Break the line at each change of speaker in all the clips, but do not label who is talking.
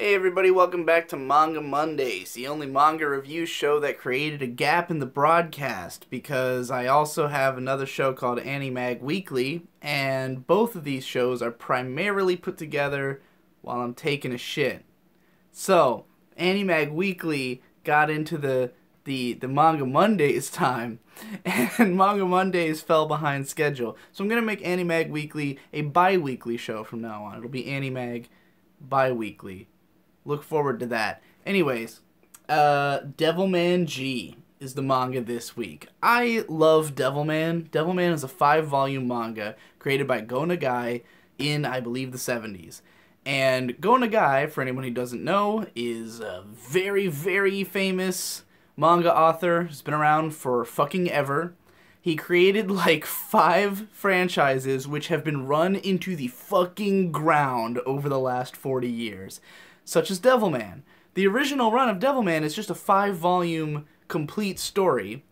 Hey everybody, welcome back to Manga Mondays, the only manga review show that created a gap in the broadcast because I also have another show called Animag Weekly, and both of these shows are primarily put together while I'm taking a shit. So, Animag Weekly got into the Manga Mondays time, and Manga Mondays fell behind schedule. So I'm going to make Animag Weekly a bi-weekly show from now on. It'll be Animag bi-weekly. Look forward to that. Anyways, Devilman G is the manga this week. I love Devilman. Devilman is a 5-volume manga created by Go Nagai in, I believe, the 70s. And Go Nagai, for anyone who doesn't know, is a very, very famous manga author. He's been around for fucking ever. He created like 5 franchises which have been run into the fucking ground over the last 40 years. Such as Devilman. The original run of Devilman is just a 5-volume complete story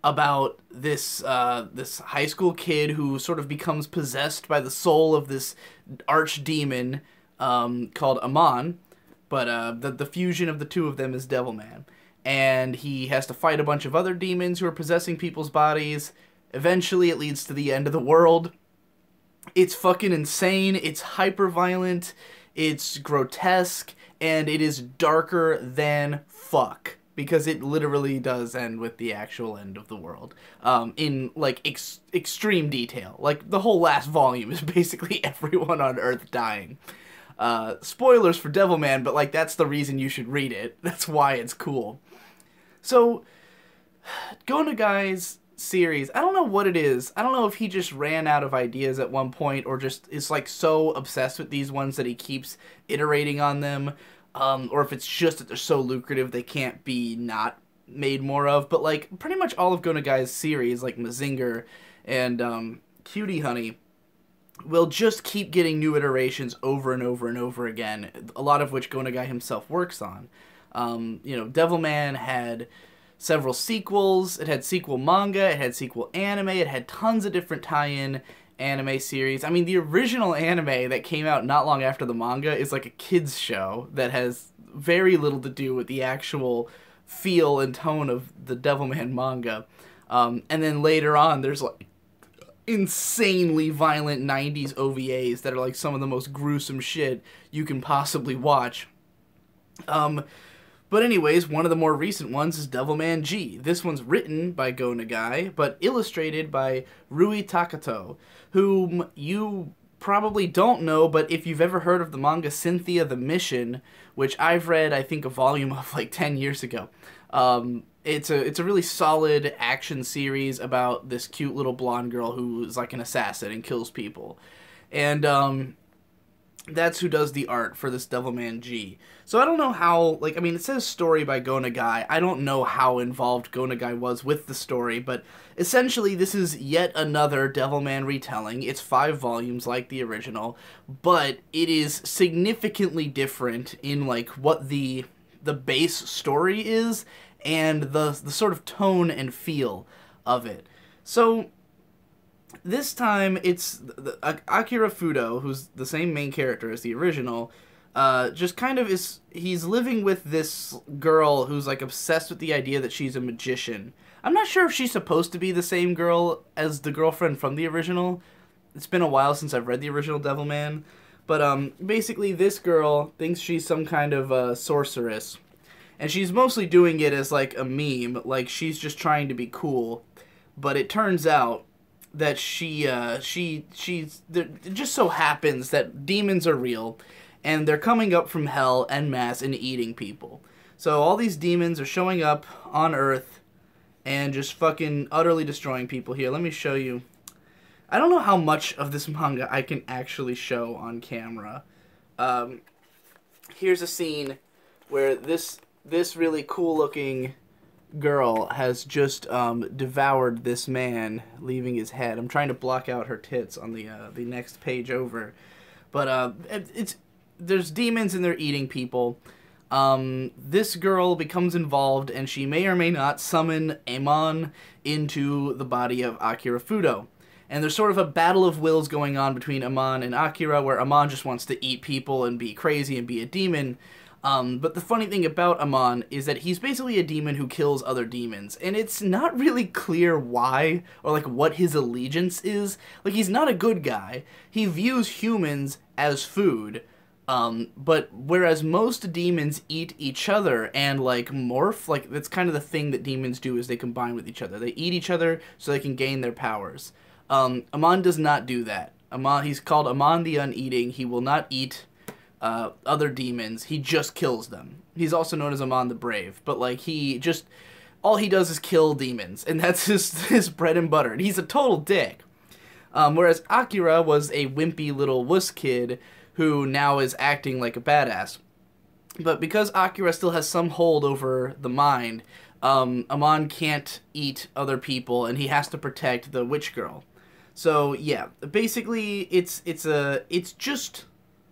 about this this high school kid who sort of becomes possessed by the soul of this archdemon called Amon, but the fusion of the two of them is Devilman. And he has to fight a bunch of other demons who are possessing people's bodies. Eventually it leads to the end of the world. It's fucking insane. It's hyper-violent. It's grotesque. And it is darker than fuck. Because it literally does end with the actual end of the world. In, like, extreme detail. Like, the whole last volume is basically everyone on Earth dying. Spoilers for Devilman, but, like, that's the reason you should read it. That's why it's cool. So, Go Nagai's series, I don't know what it is. I don't know if he just ran out of ideas at one point or just is like so obsessed with these ones that he keeps iterating on them, or if it's just that they're so lucrative they can't be not made more of. But like pretty much all of Go Nagai's series, like Mazinger and Cutie Honey, will just keep getting new iterations over and over and over again, a lot of which Go Nagai himself works on. Devilman had several sequels, it had sequel manga, it had sequel anime, it had tons of different tie-in anime series. I mean, the original anime that came out not long after the manga is like a kid's show that has very little to do with the actual feel and tone of the Devilman manga. And then later on, there's like insanely violent 90s OVAs that are like some of the most gruesome shit you can possibly watch. But anyways, one of the more recent ones is Devilman G. This one's written by Go Nagai, but illustrated by Rui Takato, whom you probably don't know, but if you've ever heard of the manga Cynthia the Mission, which I've read, I think, a volume of like 10 years ago. It's a really solid action series about this cute little blonde girl who is like an assassin and kills people. And, that's who does the art for this Devilman G. So I don't know how, like, I mean, it says story by Go Nagai. I don't know how involved Go Nagai was with the story, but essentially this is yet another Devilman retelling. It's 5 volumes like the original, but it is significantly different in, like, what the base story is and the sort of tone and feel of it. So this time, it's Akira Fudo, who's the same main character as the original, just kind of is, he's living with this girl who's, like, obsessed with the idea that she's a magician. I'm not sure if she's supposed to be the same girl as the girlfriend from the original. It's been a while since I've read the original Devilman. But, basically, this girl thinks she's some kind of, sorceress. And she's mostly doing it as, like, a meme, like, she's just trying to be cool. But it turns out that it just so happens that demons are real, and they're coming up from hell en masse and eating people. So all these demons are showing up on Earth and just fucking utterly destroying people. Here, let me show you. I don't know how much of this manga I can actually show on camera. Here's a scene where this really cool-looking girl has just devoured this man, leaving his head. I'm trying to block out her tits on the next page over, but there's demons and they're eating people. This girl becomes involved, and she may or may not summon Amon into the body of Akira Fudo. And there's sort of a battle of wills going on between Amon and Akira, where Amon just wants to eat people and be crazy and be a demon. But the funny thing about Amon is that he's basically a demon who kills other demons, and it's not really clear why, or like what his allegiance is. Like, he's not a good guy. He views humans as food, but whereas most demons eat each other and like morph, like that's kind of the thing that demons do, is they combine with each other. They eat each other so they can gain their powers. Amon does not do that. He's called Amon the Uneating. He will not eat other demons. He just kills them. He's also known as Amon the Brave, but like all he does is kill demons, and that's his bread and butter, and he's a total dick. Whereas Akira was a wimpy little wuss kid who now is acting like a badass. But because Akira still has some hold over the mind, Amon can't eat other people, and he has to protect the witch girl. So yeah, basically it's just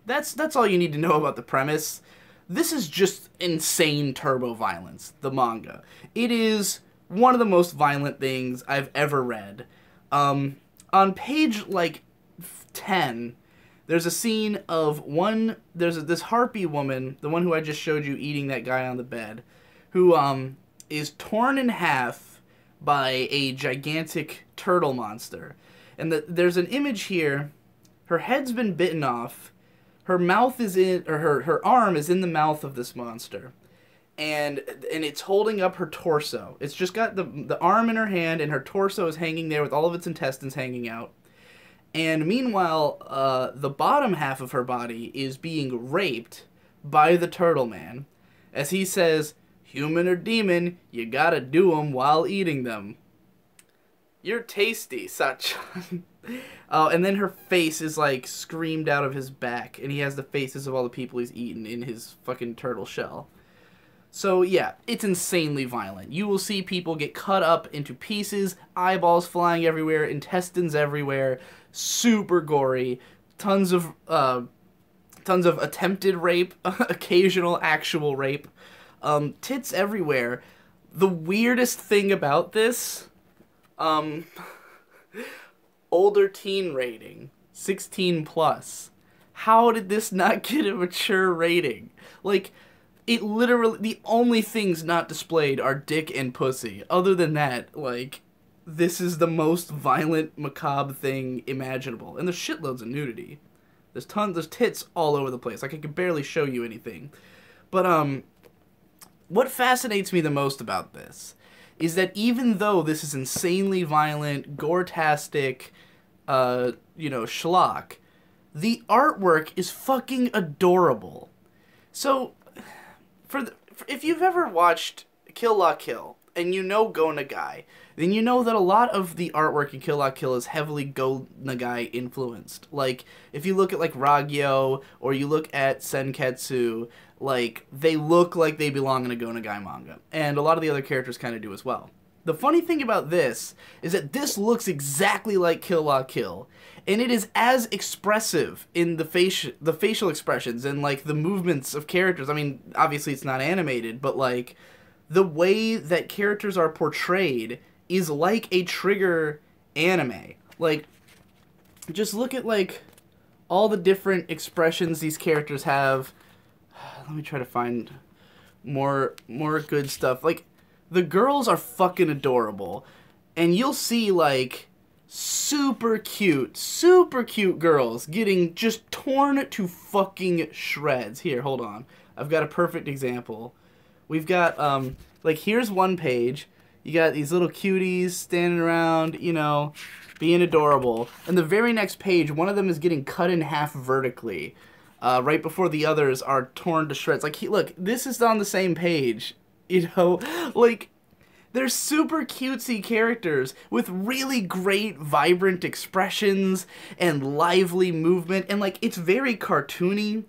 that's all you need to know about the premise. This is just insane turbo violence, the manga. It is one of the most violent things I've ever read. On page like 10, there's a scene of this harpy woman, the one who I just showed you eating that guy on the bed, who is torn in half by a gigantic turtle monster. And there's an image here. Her head's been bitten off. Her mouth is her arm is in the mouth of this monster. And it's holding up her torso. It's just got the arm in her hand, and her torso is hanging there with all of its intestines hanging out. And meanwhile, the bottom half of her body is being raped by the turtle man. As he says, "Human or demon, you gotta do 'em while eating them." You're tasty, Sachan. Oh, and then her face is like screamed out of his back, and he has the faces of all the people he's eaten in his fucking turtle shell. So yeah, it's insanely violent. You will see people get cut up into pieces, eyeballs flying everywhere, intestines everywhere, super gory, tons of attempted rape, occasional actual rape, tits everywhere. The weirdest thing about this, older teen rating, 16 plus. How did this not get a mature rating? Like, it literally, the only things not displayed are dick and pussy. Other than that, like, this is the most violent, macabre thing imaginable. And there's shitloads of nudity. There's tits all over the place. Like, I can barely show you anything. But, what fascinates me the most about this is that even though this is insanely violent, gore-tastic, schlock, the artwork is fucking adorable. So, if you've ever watched Kill La Kill, and you know Go Nagai, then you know that a lot of the artwork in Kill La Kill is heavily Go Nagai influenced. Like, if you look at, like, Ragyo, or you look at Senketsu, like, they look like they belong in a Go Nagai manga. And a lot of the other characters kind of do as well. The funny thing about this is that this looks exactly like Kill La Kill, and it is as expressive in the facial expressions and, like, the movements of characters. I mean, obviously it's not animated, but, like, the way that characters are portrayed is like a Trigger anime. Like, just look at, like, all the different expressions these characters have. Let me try to find more good stuff. Like, the girls are fucking adorable. And you'll see, like, super cute girls getting just torn to fucking shreds. Here, hold on. I've got a perfect example. We've got, like, here's one page. You got these little cuties standing around, you know, being adorable. And the very next page, one of them is getting cut in half vertically. Right before the others are torn to shreds. Like, look, this is on the same page, you know? Like, they're super cutesy characters with really great, vibrant expressions and lively movement. And, like, it's very cartoony.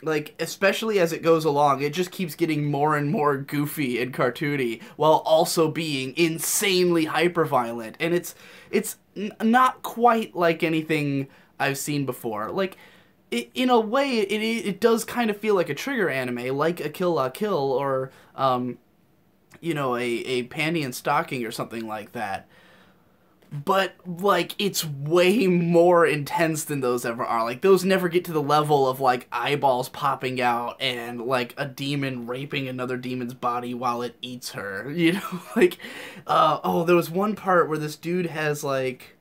Like, especially as it goes along, it just keeps getting more and more goofy and cartoony while also being insanely hyper-violent. And it's not quite like anything I've seen before. Like, in a way, it does kind of feel like a Trigger anime, like a Kill La Kill, or, you know, a Panty and Stocking or something like that. but like it's way more intense than those ever are. Like those never get to the level of like eyeballs popping out and like a demon raping another demon's body while it eats her, you know. Like there was one part where this dude has like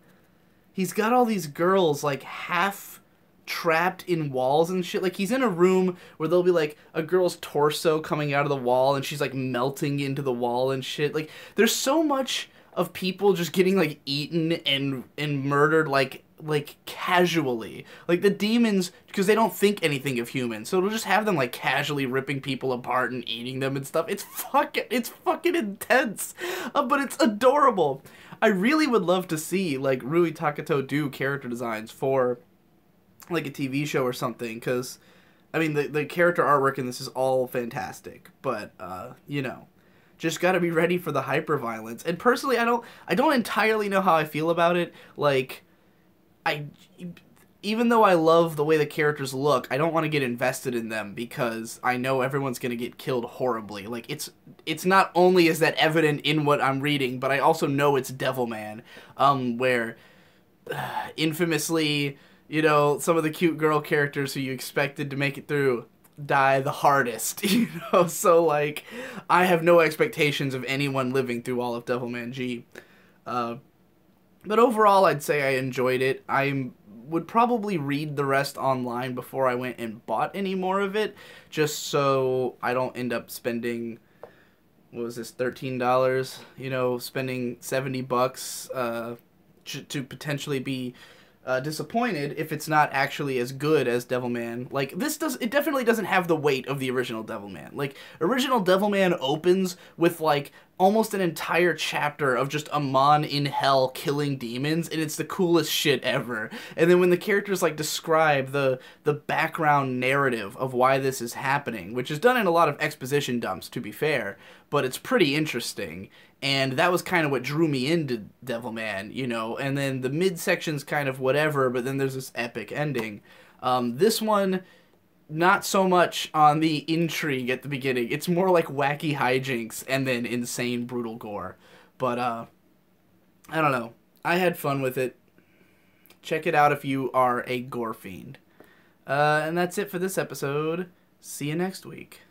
he's got all these girls like half trapped in walls and shit. Like he's in a room where there'll be like a girl's torso coming out of the wall and she's like melting into the wall and shit. Like there's so much of people just getting like eaten and murdered like casually. Like the demons, because they don't think anything of humans, so it'll just have them like casually ripping people apart and eating them and stuff. It's fucking intense, but it's adorable. I really would love to see like Rui Takato do character designs for like a TV show or something, because I mean the character artwork in this is all fantastic, but you know, just got to be ready for the hyper violence. And personally, I don't entirely know how I feel about it. Like even though I love the way the characters look, I don't want to get invested in them because I know everyone's going to get killed horribly. Like it's not only is that evident in what I'm reading, but I also know it's Devilman, where infamously, you know, some of the cute girl characters who you expected to make it through die the hardest, you know. So like I have no expectations of anyone living through all of Devilman G. But overall, I'd say I enjoyed it. I would probably read the rest online before I went and bought any more of it, just so I don't end up spending, what was this, $13? You know, spending $70 to potentially be disappointed if it's not actually as good as Devilman. Like, it definitely doesn't have the weight of the original Devilman. Like, original Devilman opens with, like, almost an entire chapter of just Amon in hell killing demons, and it's the coolest shit ever. And then when the characters, like, describe the background narrative of why this is happening, which is done in a lot of exposition dumps, to be fair, but it's pretty interesting. And that was kind of what drew me into Devilman, you know. And then the midsection's kind of whatever, but then there's this epic ending. This one, not so much on the intrigue at the beginning. It's more like wacky hijinks and then insane, brutal gore. But, I don't know. I had fun with it. Check it out if you are a gore fiend. And that's it for this episode. See you next week.